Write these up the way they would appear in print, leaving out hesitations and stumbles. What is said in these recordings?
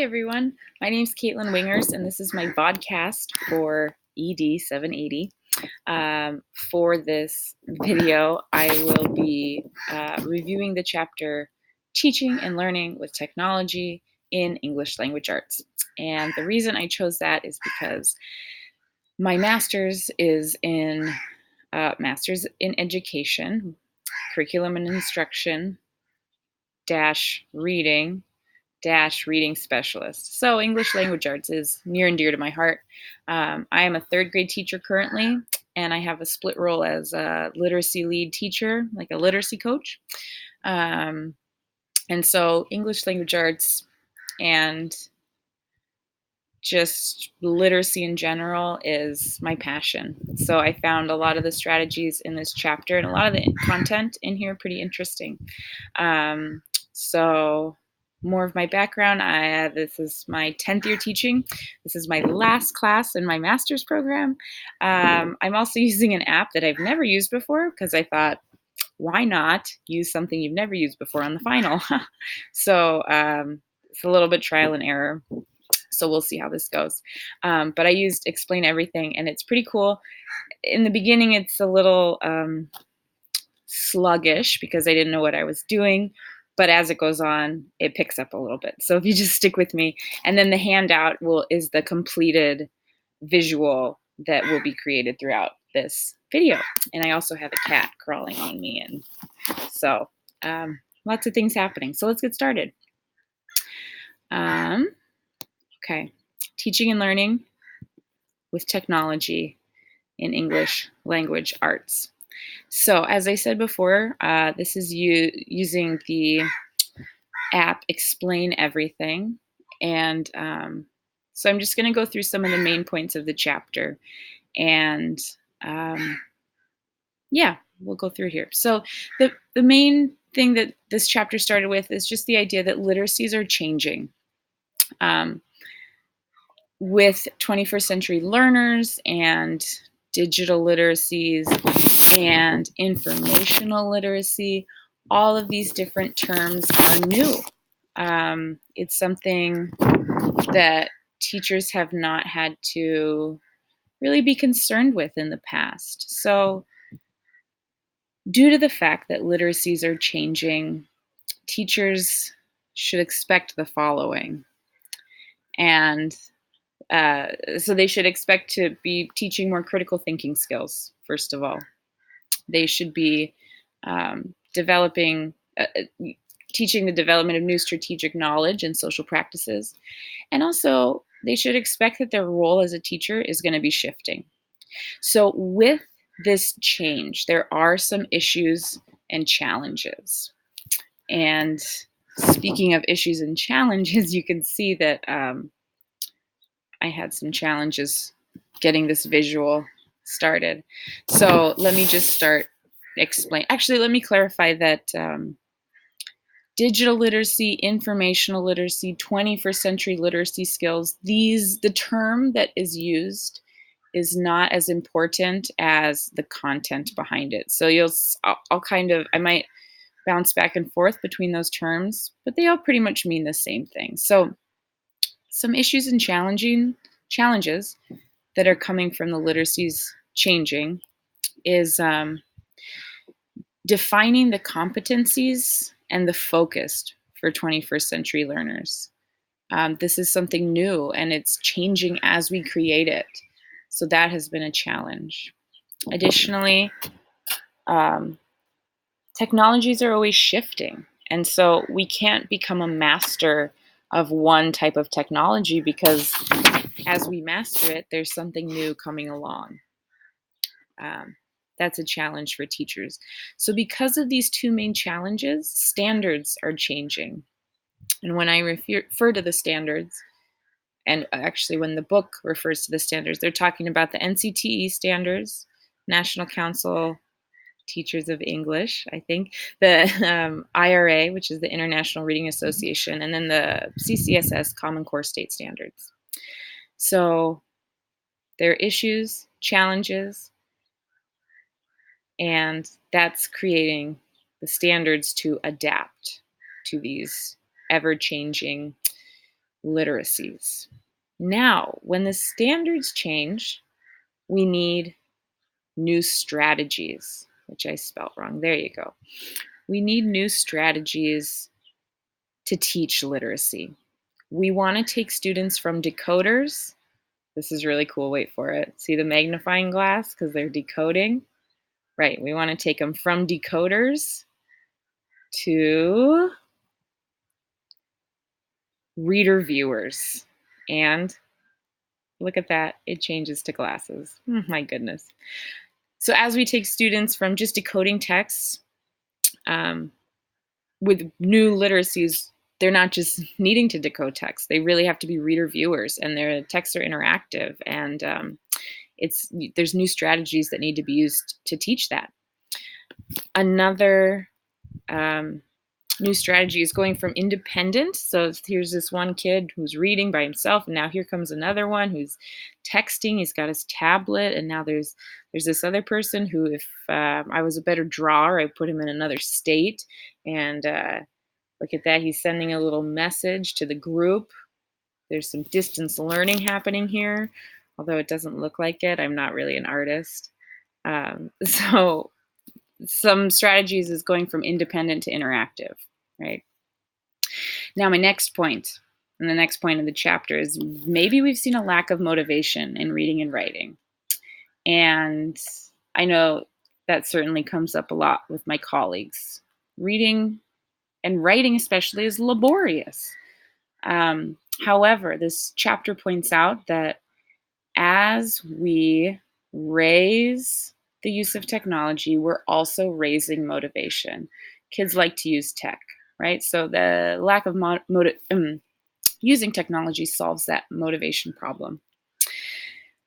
everyone. My name is Caitlin Wingers, and this is my vodcast for ED780. For this video, I will be reviewing the chapter Teaching and Learning with Technology in English Language Arts. And the reason I chose that is because my master's is in Master's in Education, Curriculum and Instruction, reading specialist. So English language arts is near and dear to my heart. I am a third grade teacher currently, and I have a split role as a literacy lead teacher, like a literacy coach. And so English language arts and just literacy in general is my passion. So I found a lot of the strategies in this chapter and a lot of the content in here pretty interesting. So more of my background, this is my 10th year teaching. This is my last class in my master's program. I'm also using an app that I've never used before because I thought, why not use something you've never used before on the final? So it's a little bit trial and error. So we'll see how this goes. But I used Explain Everything, and it's pretty cool. In the beginning, it's a little sluggish because I didn't know what I was doing. But as it goes on, it picks up a little bit. So if you just stick with me, and then the handout is the completed visual that will be created throughout this video. And I also have a cat crawling on me, and so lots of things happening. So let's get started. Okay, teaching and learning with technology in English language arts. So as I said before, this is using the app Explain Everything. And so I'm just going to go through some of the main points of the chapter. And yeah, we'll go through here. So the main thing that this chapter started with is just the idea that literacies are changing. With 21st century learners and digital literacies and informational literacy, all of these different terms are new. It's something that teachers have not had to really be concerned with in the past. So due to the fact that literacies are changing, teachers should expect the following. And so they should expect to be teaching more critical thinking skills, first of all. They should be teaching the development of new strategic knowledge and social practices. And also, they should expect that their role as a teacher is going to be shifting. So with this change, there are some issues and challenges. And speaking of issues and challenges, you can see that I had some challenges getting this visual started. So let me just let me clarify that digital literacy, informational literacy, 21st century literacy skills, the term that is used is not as important as the content behind it. So I might bounce back and forth between those terms, but they all pretty much mean the same thing. So some issues and challenges that are coming from the literacies changing is defining the competencies and the focus for 21st century learners. This is something new, and it's changing as we create it. So that has been a challenge. Additionally, technologies are always shifting. And so we can't become a master of one type of technology because as we master it, there's something new coming along. That's a challenge for teachers. So because of these two main challenges, standards are changing. And when I refer to the standards, and actually when the book refers to the standards, they're talking about the NCTE standards, National Council Teachers of English, I think, the IRA, which is the International Reading Association, and then the CCSS, Common Core State Standards. So there are issues, challenges, and that's creating the standards to adapt to these ever-changing literacies. Now, when the standards change, we need new strategies, which I spelled wrong. There you go. We need new strategies to teach literacy. We want to take students from decoders. This is really cool. Wait for it. See the magnifying glass? Because they're decoding. Right. We want to take them from decoders to reader viewers. And look at that. It changes to glasses. My goodness. So as we take students from just decoding texts with new literacies, they're not just needing to decode text. They really have to be reader viewers, and their texts are interactive. And there's new strategies that need to be used to teach that. Another new strategy is going from independent. So here's this one kid who's reading by himself, and now here comes another one who's texting. He's got his tablet, and now there's this other person who, if I was a better drawer, I put him in another state. And look at that, he's sending a little message to the group. There's some distance learning happening here, although it doesn't look like it. I'm not really an artist. So some strategies is going from independent to interactive, right? Now, my next point, and the next point of the chapter, is maybe we've seen a lack of motivation in reading and writing. And I know that certainly comes up a lot with my colleagues. Reading and writing especially is laborious. However, this chapter points out that as we raise the use of technology, we're also raising motivation. Kids like to use tech, right? So the lack of using technology solves that motivation problem.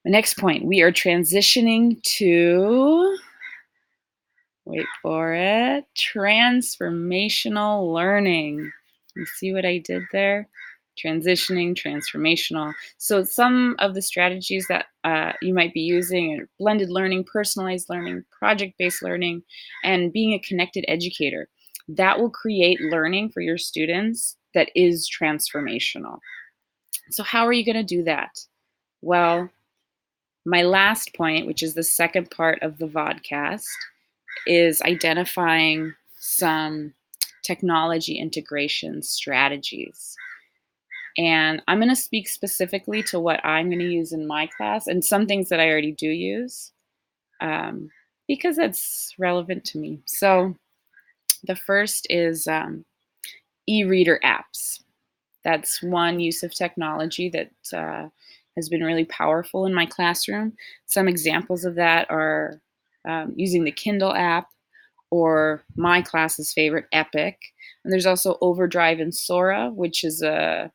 The next point, we are transitioning to, wait for it, transformational learning. You see what I did there? Transitioning, transformational. So some of the strategies that you might be using are blended learning, personalized learning, project-based learning, and being a connected educator. That will create learning for your students that is transformational. So how are you going to do that? Well, my last point, which is the second part of the Vodcast, is identifying some technology integration strategies. And I'm going to speak specifically to what I'm going to use in my class and some things that I already do use because that's relevant to me. So the first is e-reader apps. That's one use of technology that has been really powerful in my classroom. Some examples of that are using the Kindle app, or my class's favorite, Epic. And there's also Overdrive and Sora, which is a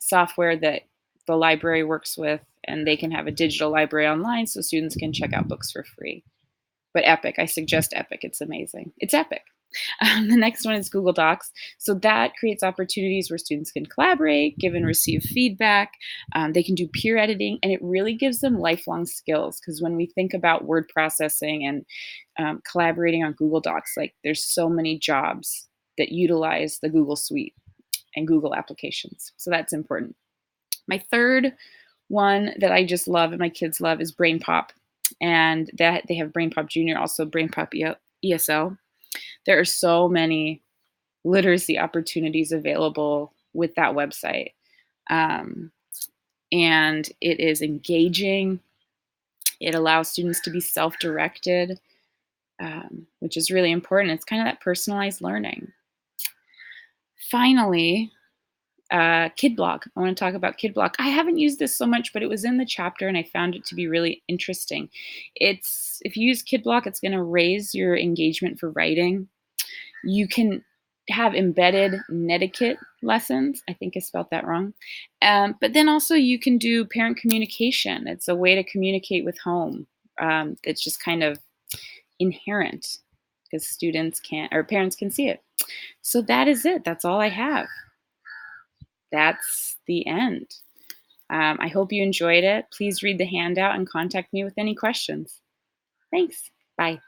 software that the library works with, and they can have a digital library online so students can check out books for free. But Epic, I suggest Epic. It's amazing. It's epic. The next one is Google Docs. So that creates opportunities where students can collaborate, give and receive feedback. They can do peer editing, and it really gives them lifelong skills. Because when we think about word processing and collaborating on Google Docs, like there's so many jobs that utilize the Google Suite and Google applications. So that's important. My third one that I just love and my kids love is Brain Pop. And that they have Brain Pop Junior, also Brain Pop ESL. There are so many literacy opportunities available with that website. And it is engaging. It allows students to be self-directed, which is really important. It's kind of that personalized learning. Finally, Kidblog. I want to talk about Kidblog. I haven't used this so much, but it was in the chapter and I found it to be really interesting. If you use Kidblog, it's going to raise your engagement for writing. You can have embedded netiquette lessons. I think I spelled that wrong. But then also you can do parent communication. It's a way to communicate with home. It's just kind of inherent because parents can see it. So that is it. That's all I have. That's the end. I hope you enjoyed it. Please read the handout and contact me with any questions. Thanks. Bye.